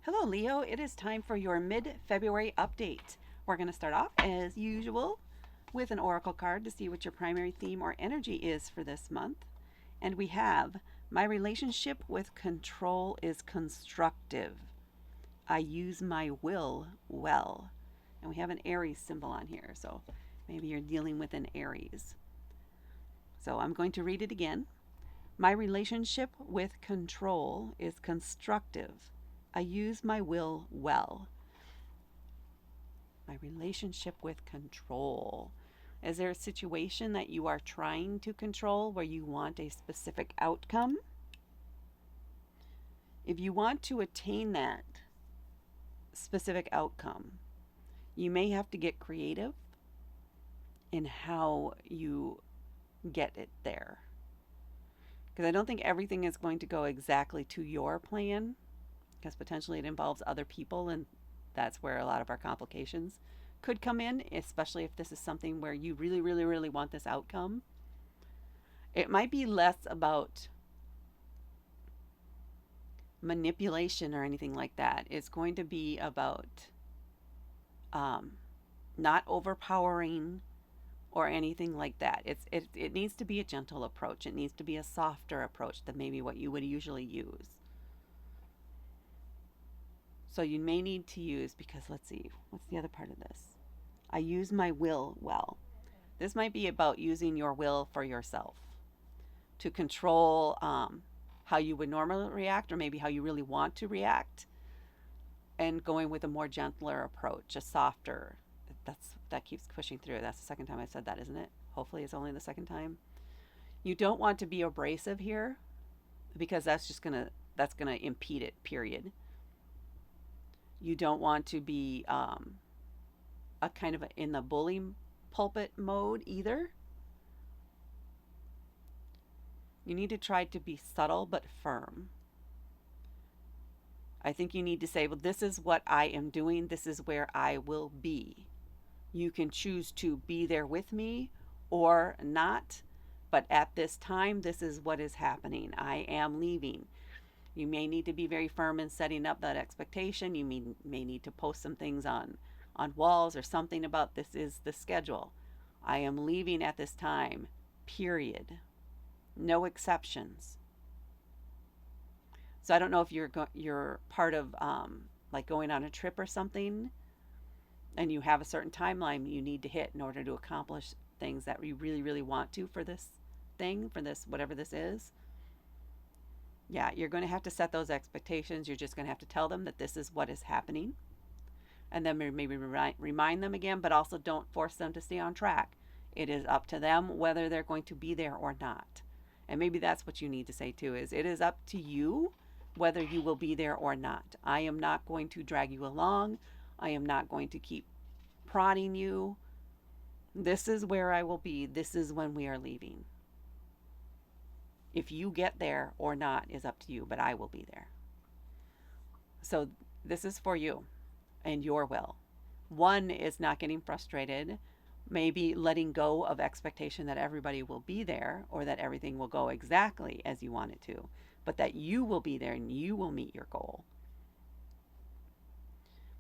Hello, Leo. It is time for your mid February update. We're going to start off, as usual, with an oracle card to see what your primary theme or energy is for this month. And we have my relationship with control is constructive. I use my will well. And we have an Aries symbol on here, so maybe you're dealing with an Aries. So I'm going to read it again. My relationship with control is constructive. I use my will well. My relationship with control. Is there a situation that you are trying to control where you want a specific outcome? If you want to attain that specific outcome, you may have to get creative in how you get it there. Because I don't think everything is going to go exactly to your plan, because potentially it involves other people, and that's where a lot of our complications could come in, especially if this is something where you really, really, really want this outcome. It might be less about manipulation or anything like that. It's going to be about um, not overpowering or anything like that. It needs to be a gentle approach. It needs to be a softer approach than maybe what you would usually use. So you may need to use, because let's see, what's the other part of this? I use my will well. This might be about using your will for yourself to control how you would normally react, or maybe how you really want to react, and going with a more gentler approach, a softer. That keeps pushing through. That's the second time I said that, isn't it? Hopefully it's only the second time. You don't want to be abrasive here, because that's gonna impede it. Period. You don't want to be a kind of in the bully pulpit mode either. You need to try to be subtle but firm. I think you need to say, well, this is what I am doing. This is where I will be. You can choose to be there with me or not. But at this time, this is what is happening. I am leaving. You may need to be very firm in setting up that expectation. You may need to post some things on walls or something about this is the schedule. I am leaving at this time, period. No exceptions. So I don't know if you're part of like going on a trip or something, and you have a certain timeline you need to hit in order to accomplish things that you really, really want to for this thing, for this, whatever this is. Yeah, you're going to have to set those expectations. You're just going to have to tell them that this is what is happening. And then maybe remind them again, but also don't force them to stay on track. It is up to them whether they're going to be there or not. And maybe that's what you need to say too, is it is up to you whether you will be there or not. I am not going to drag you along. I am not going to keep prodding you. This is where I will be. This is when we are leaving. If you get there or not is up to you, but I will be there. So this is for you and your will. One is not getting frustrated, maybe letting go of expectation that everybody will be there or that everything will go exactly as you want it to, but that you will be there and you will meet your goal.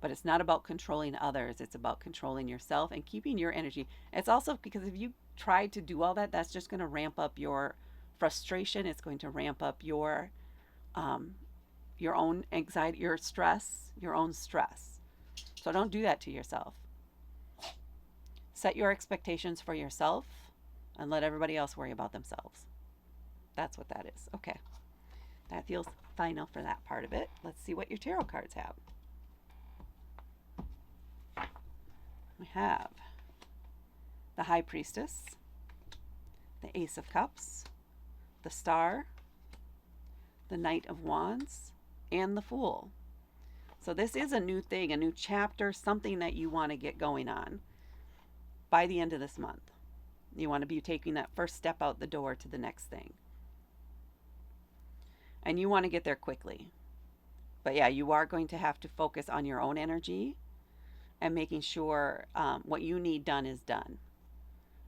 But it's not about controlling others. It's about controlling yourself and keeping your energy. It's also because if you try to do all that, that's just going to ramp up your frustration. It's going to ramp up um, your own anxiety, your stress, your own stress. So don't do that to yourself. Set your expectations for yourself and let everybody else worry about themselves. That's what that is. Okay. That feels final for that part of it. Let's see what your tarot cards have. We have the High Priestess, the Ace of Cups, the Star, the Knight of Wands, and the Fool. So this is a new thing, a new chapter, something that you want to get going on by the end of this month. You want to be taking that first step out the door to the next thing. And you want to get there quickly. But yeah, you are going to have to focus on your own energy and making sure what you need done is done.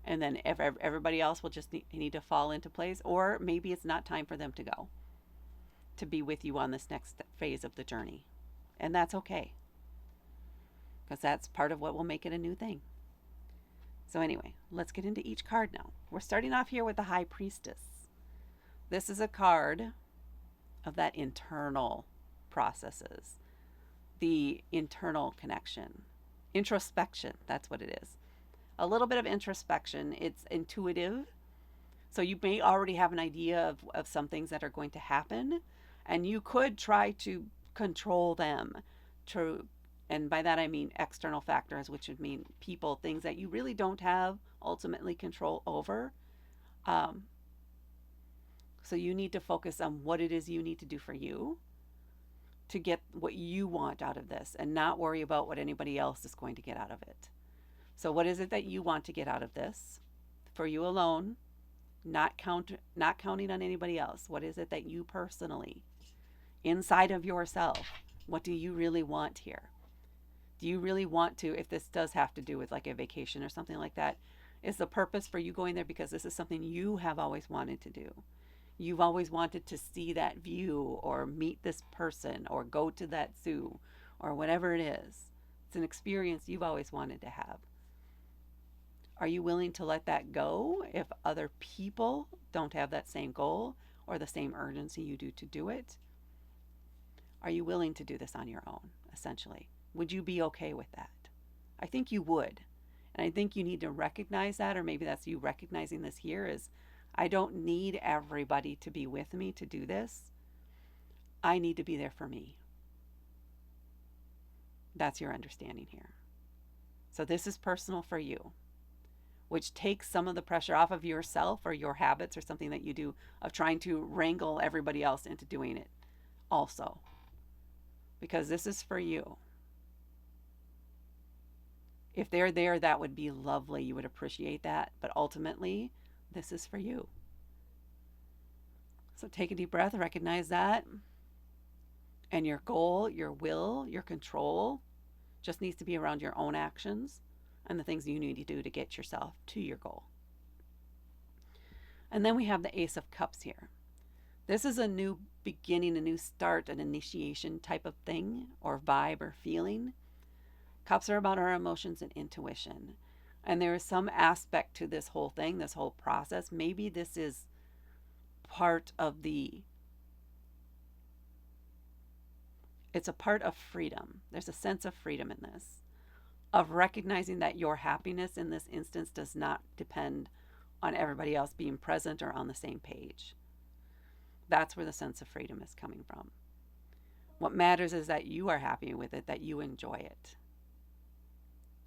And then if everybody else will just need to fall into place, or maybe it's not time for them to go, to be with you on this next phase of the journey. And that's okay, because that's part of what will make it a new thing. So, anyway, let's get into each card now. We're starting off here with the High Priestess. This is a card of that internal processes, the internal connection, introspection. That's what it is. A little bit of introspection. It's intuitive. So you may already have an idea of some things that are going to happen, and you could try to control them. To, and by that I mean external factors, which would mean people, things that you really don't have ultimately control over. Um, so you need to focus on what it is you need to do for you to get what you want out of this and not worry about what anybody else is going to get out of it. So what is it that you want to get out of this for you alone, not counting on anybody else? What is it that you personally, inside of yourself, what do you really want here? Do you really want to, if this does have to do with like a vacation or something like that, is the purpose for you going there because this is something you have always wanted to do? You've always wanted to see that view or meet this person or go to that zoo or whatever it is. It's an experience you've always wanted to have. Are you willing to let that go if other people don't have that same goal or the same urgency you do to do it? Are you willing to do this on your own, essentially? Would you be okay with that? I think you would. And I think you need to recognize that, or maybe that's you recognizing this here is I don't need everybody to be with me to do this. I need to be there for me. That's your understanding here. So this is personal for you, which takes some of the pressure off of yourself or your habits or something that you do of trying to wrangle everybody else into doing it also. Because this is for you. If they're there, that would be lovely. You would appreciate that. But ultimately, this is for you. So take a deep breath, recognize that. And your goal, your will, your control just needs to be around your own actions and the things you need to do to get yourself to your goal. And then we have the Ace of Cups here. This is a new beginning, a new start, an initiation type of thing or vibe or feeling. Cups are about our emotions and intuition. And there is some aspect to this whole thing, this whole process. Maybe this is part of it's a part of freedom. There's a sense of freedom in this, of recognizing that your happiness in this instance does not depend on everybody else being present or on the same page. That's where the sense of freedom is coming from. What matters is that you are happy with it, that you enjoy it,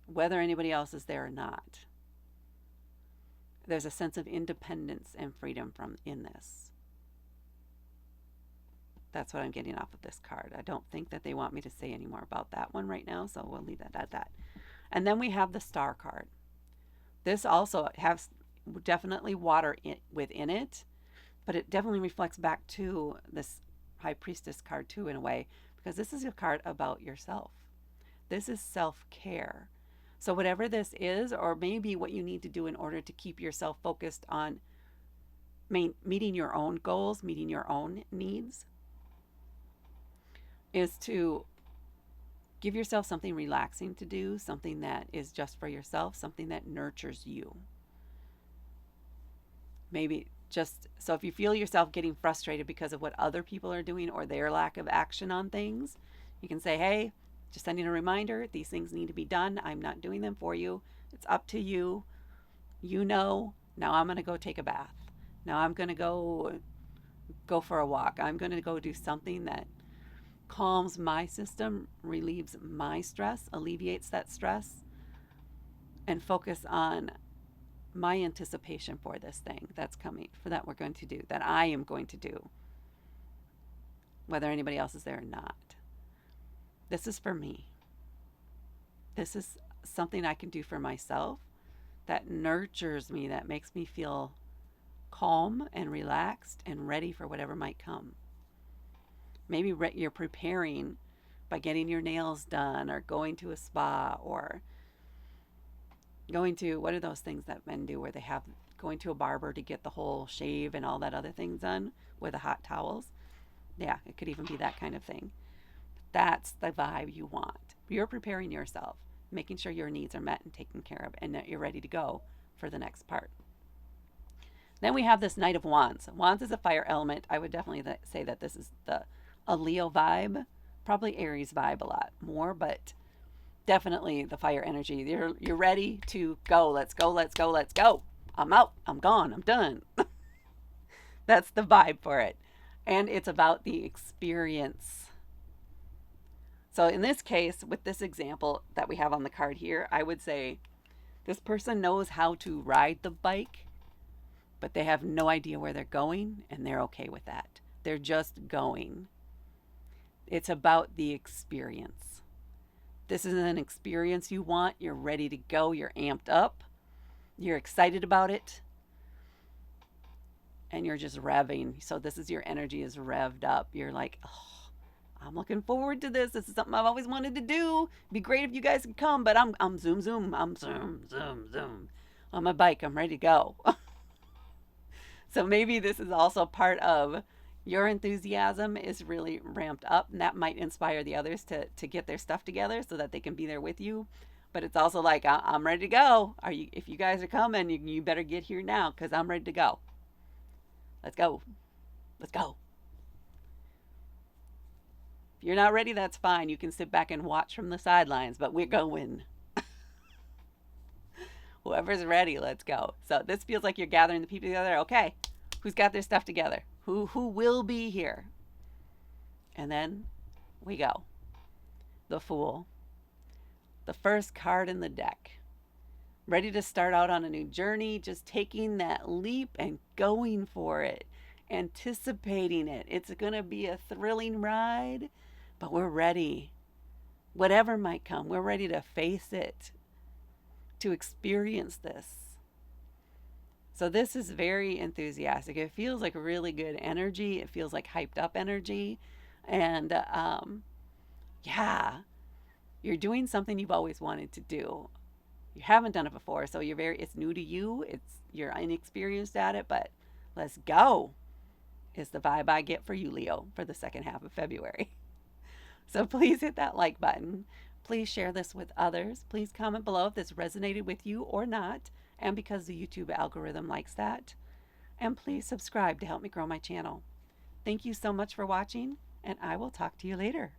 whether anybody else is there or not. There's a sense of independence and freedom from in this. That's what I'm getting off of this card. I don't think that they want me to say any more about that one right now, so we'll leave that at that. And then we have the Star card. This also has definitely water within it, but it definitely reflects back to this High Priestess card too, in a way, because this is a card about yourself. This is self-care. So whatever this is, or maybe what you need to do in order to keep yourself focused on meeting your own goals, meeting your own needs, is to give yourself something relaxing to do, something that is just for yourself, something that nurtures you. Maybe just, so if you feel yourself getting frustrated because of what other people are doing or their lack of action on things, you can say, hey, just sending a reminder, these things need to be done. I'm not doing them for you. It's up to you. You know, now I'm going to go take a bath. Now I'm going to go for a walk. I'm going to go do something that calms my system, relieves my stress, alleviates that stress, and focus on my anticipation for this thing that's coming, for that we're going to do, that I am going to do, whether anybody else is there or not. This is for me. This is something I can do for myself that nurtures me, that makes me feel calm and relaxed and ready for whatever might come. Maybe you're preparing by getting your nails done or going to a spa or going to, what are those things that men do where they have going to a barber to get the whole shave and all that other things done with the hot towels? Yeah, it could even be that kind of thing. That's the vibe you want. You're preparing yourself, making sure your needs are met and taken care of, and that you're ready to go for the next part. Then we have this Knight of Wands. Wands is a fire element. I would definitely say that this is the a Leo vibe, probably Aries vibe a lot more, but definitely the fire energy. You're ready to go. Let's go. Let's go. Let's go. I'm out. I'm gone. I'm done. That's the vibe for it. And it's about the experience. So in this case, with this example that we have on the card here, I would say this person knows how to ride the bike, but they have no idea where they're going, and they're okay with that. They're just going. It's about the experience. This is an experience you want. You're ready to go. You're amped up. You're excited about it. And you're just revving. So this is your energy is revved up. You're like, oh, I'm looking forward to this. This is something I've always wanted to do. It'd be great if you guys could come, but I'm zoom zoom. I'm zoom zoom zoom on my bike. I'm ready to go. So maybe this is also part of your enthusiasm is really ramped up, and that might inspire the others to get their stuff together so that they can be there with you. But it's also like I'm ready to go. Are you? If you guys are coming, you better get here now because I'm ready to go. Let's go. Let's go. If you're not ready, that's fine. You can sit back and watch from the sidelines, but we're going. Whoever's ready, let's go. So this feels like you're gathering the people together. Okay, who's got their stuff together? Who will be here? And then we go. The Fool. The first card in the deck. Ready to start out on a new journey, just taking that leap and going for it, anticipating it. It's going to be a thrilling ride, but we're ready. Whatever might come, we're ready to face it, to experience this. So this is very enthusiastic. It feels like really good energy. It feels like hyped up energy. And yeah, you're doing something you've always wanted to do. You haven't done it before, so it's new to you. You're inexperienced at it, but let's go is the vibe I get for you, Leo, for the second half of February. So please hit that like button. Please share this with others. Please comment below if this resonated with you or not, and because the YouTube algorithm likes that. And please subscribe to help me grow my channel. Thank you so much for watching, and I will talk to you later.